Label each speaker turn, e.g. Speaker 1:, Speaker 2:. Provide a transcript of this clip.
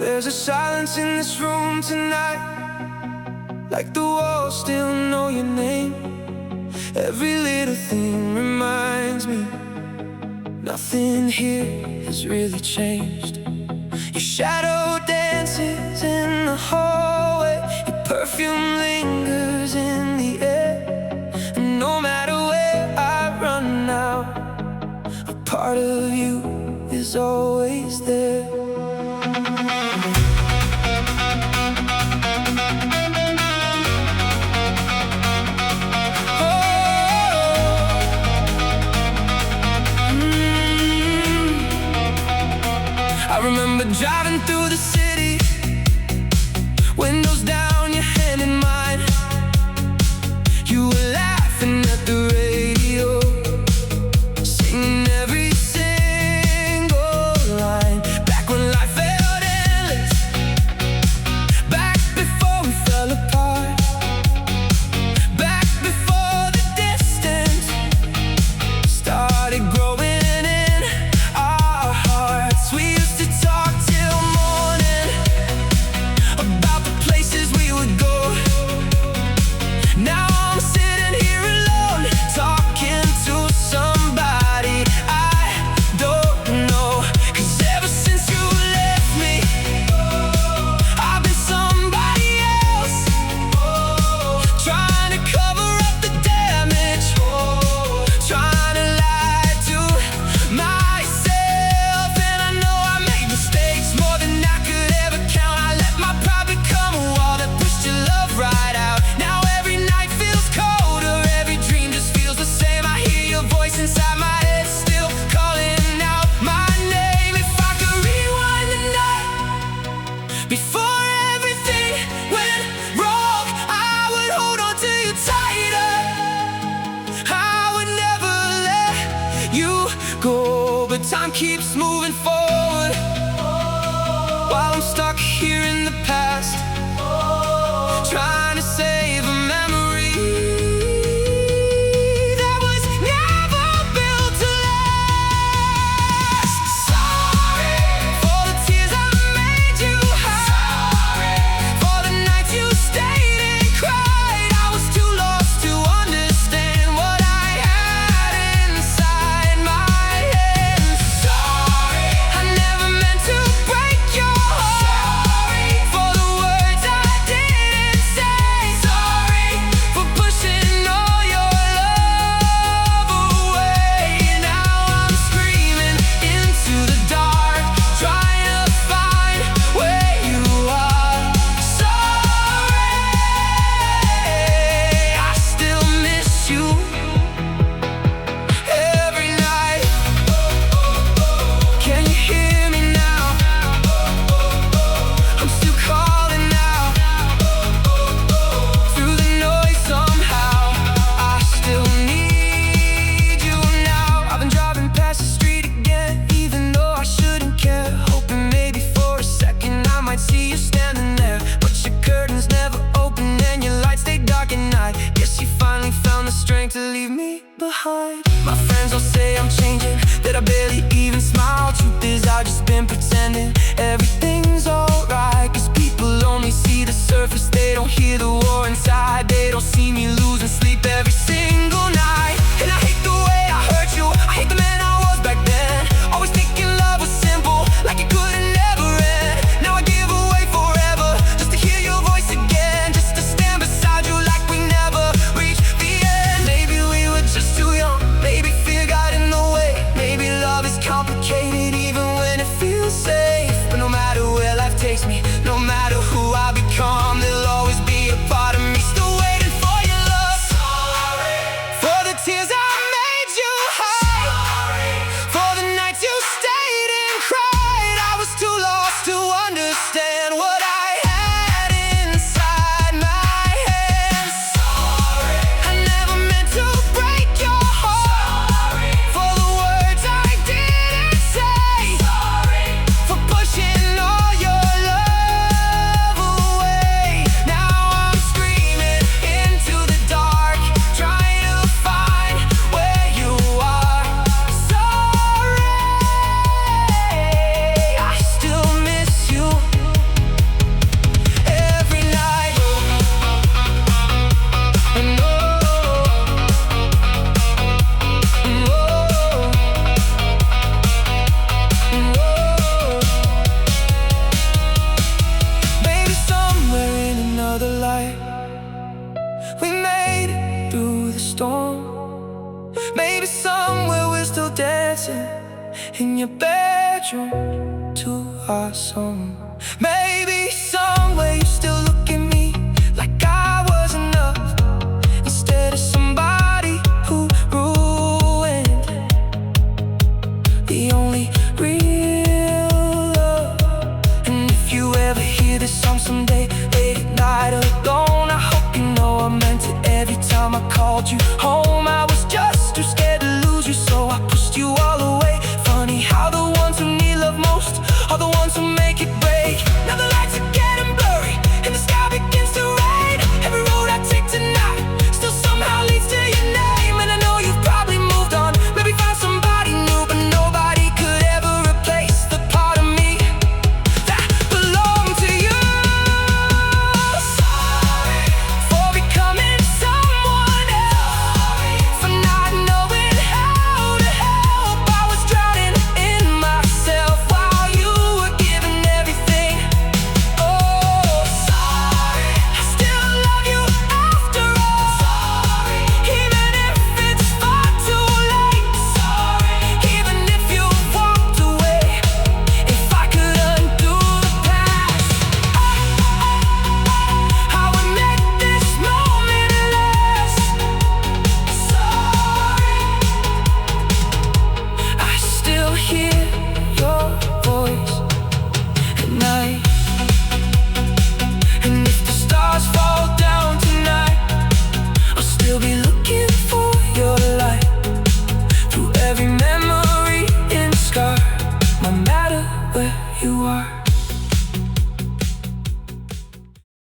Speaker 1: There's a silence in this room tonight, like the walls still know your name. Every little thing reminds me nothing here has really changed. Your shadow dances in the hallway, your perfume lingers in the air. And no matter where I run now, a part of you is always there. I remember driving through the city, windows down, your hand in mine. You were laughing at the radio, singing every single line. Back when life felt endless, back before we fell apart, back before the distance started growing in our hearts. We used to talk till morning about the places we would go. Now I'm sitting here alone, talking to somebody I don't know. 'Cause ever since you left me, I've been somebody else, trying to cover up the damage, trying to lie to myself. And I know I made mistakes, more than I could ever count. I let my pride become a wall that pushed your love right out. Now every night feels colder, every dream just feels the same. I hear your voice inside my head, still calling out my name. If I could rewind the night before everything went wrong, I would hold on to you tighter. I would never let you go. But time keeps moving forward while I'm stuck here in the past, trying to save a memory that was never built to last. Sorry for the tears I made you hide, for the nights you stayed and cried. I was too lost to understand what I had inside my head. Sorry, I never meant to break your heart. For the words I didn't say. Sorry for pushing all your love away. Now I'm screaming into the dark, trying to find where you are. Sorry, I still miss you every night. Can you hear me now? I'm still calling out through the noise somehow. I still need you now. I've been driving past the street again, even though I shouldn't care, hoping maybe for a second I might see you standing there. But your curtains never open and your lights stay dark at night. Guess you finally found the strength to leave me behind. My friends all say I'm changing, that I barely even smile. Truth is I've just been pretending everything's alright. 'Cause people only see the surface, they don't hear the war inside. They don't see me losing sleep every single night. And I hate the way I hurt you, I hate the man I was back then. Always thinking love was simple, like it could and never end. Now I give away forever, just to hear your voice again, just to stand beside you like we never reached the end. Maybe we were just too young, maybe fear got in the way. Maybe love is complicated even when it feels safe. But no matter bedroom to our song. Maybe somewhere you still look at me like I was enough, instead of somebody who ruined the only real love. And if you ever hear this song someday, late at night alone, I hope you know I meant it every time I called you